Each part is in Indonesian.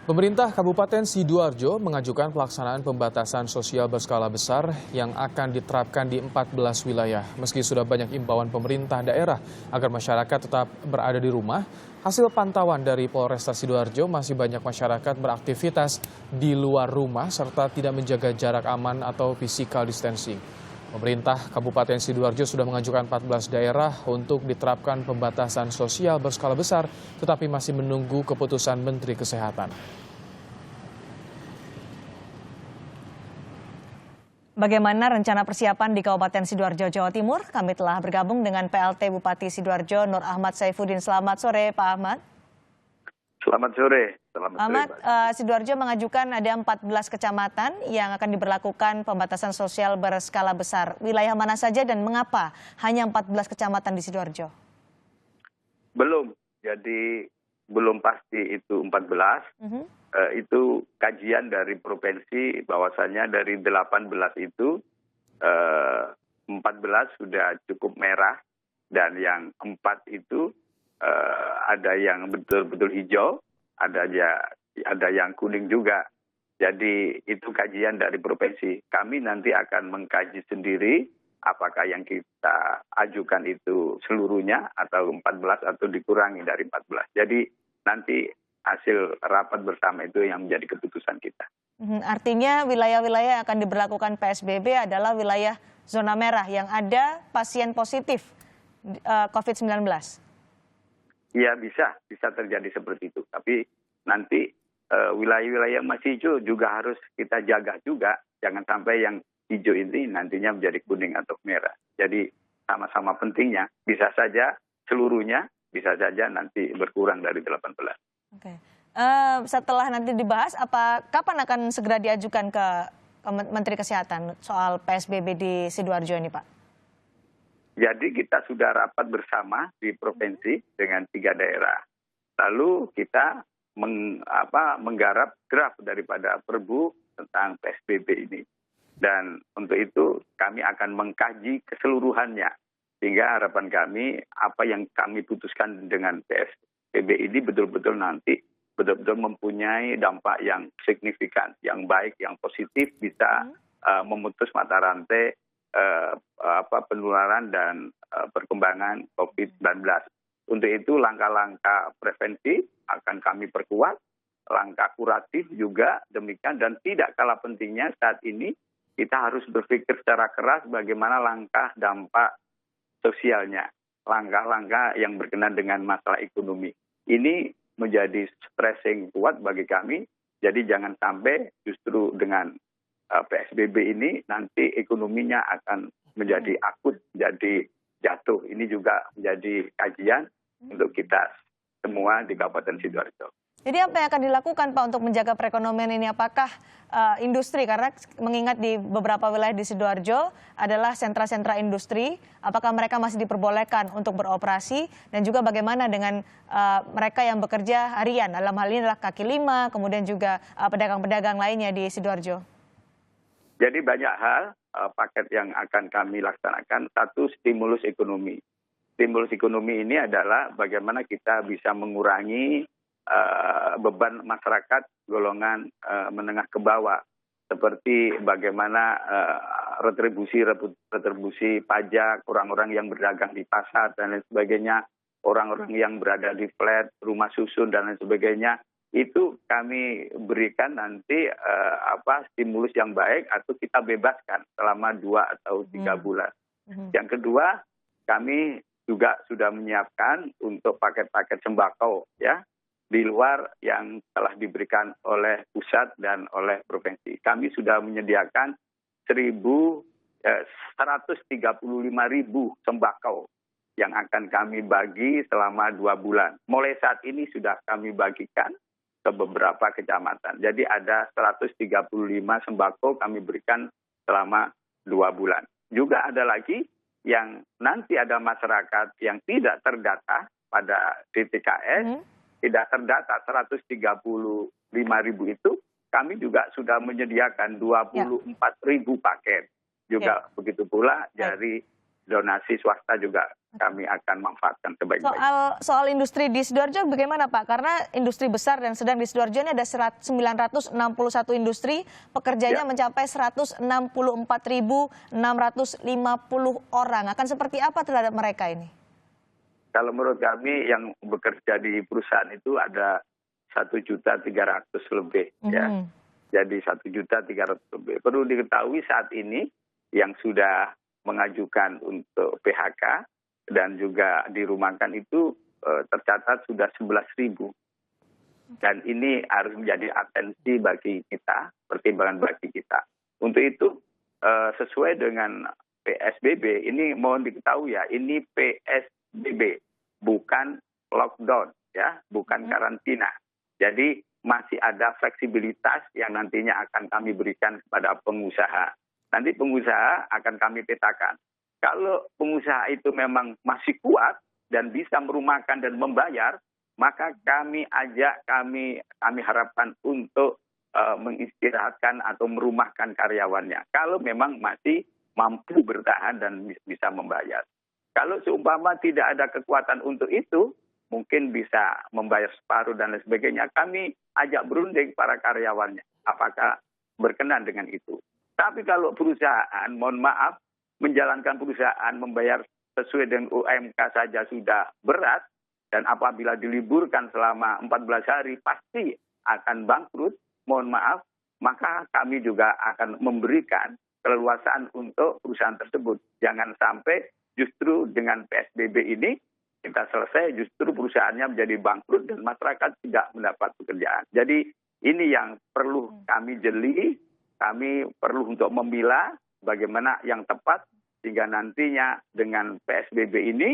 Pemerintah Kabupaten Sidoarjo mengajukan pelaksanaan pembatasan sosial berskala besar yang akan diterapkan di 14 wilayah. Meski sudah banyak imbauan pemerintah daerah agar masyarakat tetap berada di rumah, hasil pantauan dari Polresta Sidoarjo masih banyak masyarakat beraktivitas di luar rumah serta tidak menjaga jarak aman atau physical distancing. Pemerintah Kabupaten Sidoarjo sudah mengajukan 14 daerah untuk diterapkan pembatasan sosial berskala besar, tetapi masih menunggu keputusan Menteri Kesehatan. Bagaimana rencana persiapan di Kabupaten Sidoarjo, Jawa Timur? Kami telah bergabung dengan PLT Bupati Sidoarjo, Nur Ahmad Saifuddin. Selamat sore, Pak Ahmad. Selamat sore. Ahmad, Sidoarjo mengajukan ada 14 kecamatan yang akan diberlakukan pembatasan sosial berskala besar. Wilayah mana saja dan mengapa hanya 14 kecamatan di Sidoarjo? Belum, jadi belum pasti itu 14. Itu kajian dari provinsi bahwasannya dari 18 itu 14 sudah cukup merah dan yang 4 itu ada yang betul-betul hijau, ada yang kuning juga. Jadi itu kajian dari provinsi. Kami nanti akan mengkaji sendiri apakah yang kita ajukan itu seluruhnya atau 14 atau dikurangi dari 14. Jadi nanti hasil rapat bersama itu yang menjadi keputusan kita. Artinya wilayah-wilayah yang akan diberlakukan PSBB adalah wilayah zona merah yang ada pasien positif COVID-19. Iya bisa terjadi seperti itu. Tapi nanti wilayah-wilayah yang masih hijau juga harus kita jaga juga. Jangan sampai yang hijau ini nantinya menjadi kuning atau merah. Jadi sama-sama pentingnya. Bisa saja seluruhnya, bisa saja nanti berkurang dari 18. Oke. Setelah nanti dibahas, kapan akan segera diajukan ke Menteri Kesehatan soal PSBB di Sidoarjo ini, Pak? Jadi kita sudah rapat bersama di provinsi dengan 3 daerah. Lalu kita menggarap draft daripada Perbu tentang PSBB ini. Dan untuk itu kami akan mengkaji keseluruhannya. Sehingga harapan kami apa yang kami putuskan dengan PSBB ini betul-betul nanti betul-betul mempunyai dampak yang signifikan, yang baik, yang positif, bisa memutus mata rantai penularan dan perkembangan COVID-19. Untuk itu langkah-langkah preventif akan kami perkuat, langkah kuratif juga demikian, dan tidak kalah pentingnya saat ini kita harus berpikir secara keras bagaimana langkah dampak sosialnya, langkah-langkah yang berkenaan dengan masalah ekonomi. Ini menjadi stressing kuat bagi kami, jadi jangan sampai justru dengan PSBB ini nanti ekonominya akan menjadi akut, menjadi jatuh. Ini juga menjadi kajian untuk kita semua di Kabupaten Sidoarjo. Jadi apa yang akan dilakukan, Pak, untuk menjaga perekonomian ini? Apakah industri, karena mengingat di beberapa wilayah di Sidoarjo adalah sentra-sentra industri, apakah mereka masih diperbolehkan untuk beroperasi? Dan juga bagaimana dengan mereka yang bekerja harian, dalam hal ini adalah kaki lima, kemudian juga pedagang-pedagang lainnya di Sidoarjo? Jadi banyak hal paket yang akan kami laksanakan. Satu, stimulus ekonomi. Stimulus ekonomi ini adalah bagaimana kita bisa mengurangi beban masyarakat golongan menengah ke bawah. Seperti bagaimana retribusi pajak, orang-orang yang berdagang di pasar dan lain sebagainya, orang-orang yang berada di flat, rumah susun dan lain sebagainya. Itu kami berikan nanti stimulus yang baik atau kita bebaskan selama 2 atau 3 bulan. Yang kedua, kami juga sudah menyiapkan untuk paket-paket sembako ya di luar yang telah diberikan oleh pusat dan oleh provinsi. Kami sudah menyediakan 135.000 sembako yang akan kami bagi selama 2 bulan. Mulai saat ini sudah kami bagikan ke beberapa kecamatan. Jadi ada 135 sembako kami berikan selama 2 bulan. Juga ada lagi yang nanti ada masyarakat yang tidak terdata pada DTKS, tidak terdata 135.000 itu, kami juga sudah menyediakan 24.000 paket. Juga begitu pula dari donasi swasta juga kami akan manfaatkan sebaik-baiknya. Soal industri di Sidoarjo bagaimana Pak? Karena industri besar dan sedang di Sidoarjo ini ada 961 industri, pekerjanya mencapai 164.650 orang. Akan seperti apa terhadap mereka ini? Kalau menurut kami yang bekerja di perusahaan itu ada 1.300.000 lebih, ya. Jadi 1.300.000 lebih. Perlu diketahui saat ini yang sudah mengajukan untuk PHK dan juga dirumahkan itu tercatat sudah 11.000. Dan ini harus menjadi atensi bagi kita, pertimbangan bagi kita. Untuk itu sesuai dengan PSBB, ini mohon diketahui ya, ini PSBB, bukan lockdown, ya, bukan karantina. Jadi masih ada fleksibilitas yang nantinya akan kami berikan kepada pengusaha. Nanti pengusaha akan kami petakan. Kalau pengusaha itu memang masih kuat dan bisa merumahkan dan membayar, maka kami harapkan untuk mengistirahatkan atau merumahkan karyawannya. Kalau memang masih mampu bertahan dan bisa membayar. Kalau seumpama tidak ada kekuatan untuk itu, mungkin bisa membayar separuh dan lain sebagainya. Kami ajak berunding para karyawannya. Apakah berkenan dengan itu? Tapi kalau perusahaan, mohon maaf, menjalankan perusahaan membayar sesuai dengan UMK saja sudah berat, dan apabila diliburkan selama 14 hari pasti akan bangkrut, mohon maaf, maka kami juga akan memberikan keleluasaan untuk perusahaan tersebut. Jangan sampai justru dengan PSBB ini kita selesai, justru perusahaannya menjadi bangkrut dan masyarakat tidak mendapat pekerjaan. Jadi ini yang perlu kami jeli, kami perlu untuk memilah bagaimana yang tepat sehingga nantinya dengan PSBB ini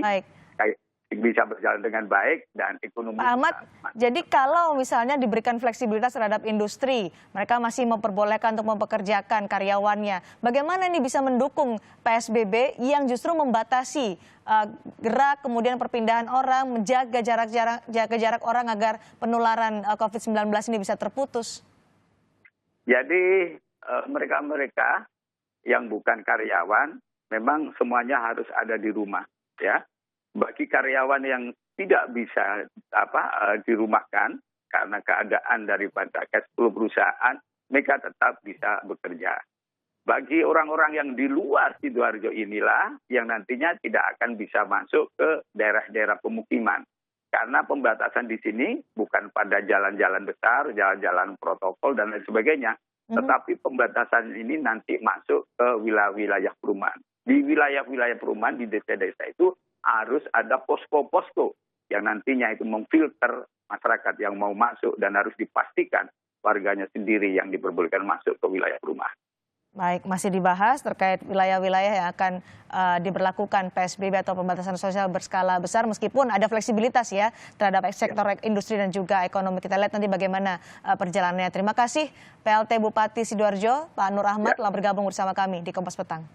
bisa berjalan dengan baik dan ekonomi. Pak Ahmad, jadi kalau misalnya diberikan fleksibilitas terhadap industri, mereka masih memperbolehkan untuk mempekerjakan karyawannya, bagaimana ini bisa mendukung PSBB yang justru membatasi gerak, kemudian perpindahan orang, menjaga jarak orang agar penularan COVID-19 ini bisa terputus? Jadi mereka-mereka yang bukan karyawan memang semuanya harus ada di rumah, ya. Bagi karyawan yang tidak bisa dirumahkan karena keadaan daripada cash flow perusahaan, mereka tetap bisa bekerja. Bagi orang-orang yang di luar Sidoarjo inilah yang nantinya tidak akan bisa masuk ke daerah-daerah pemukiman. Karena pembatasan di sini bukan pada jalan-jalan besar, jalan-jalan protokol dan lain sebagainya. Tetapi pembatasan ini nanti masuk ke wilayah-wilayah perumahan. Di wilayah-wilayah perumahan, di desa-desa itu harus ada posko-posko yang nantinya itu memfilter masyarakat yang mau masuk dan harus dipastikan warganya sendiri yang diperbolehkan masuk ke wilayah perumahan. Baik, masih dibahas terkait wilayah-wilayah yang akan diberlakukan PSBB atau pembatasan sosial berskala besar meskipun ada fleksibilitas ya terhadap sektor industri dan juga ekonomi. Kita lihat nanti bagaimana perjalanannya. Terima kasih PLT Bupati Sidoarjo, Pak Nur Ahmad telah bergabung bersama kami di Kompas Petang.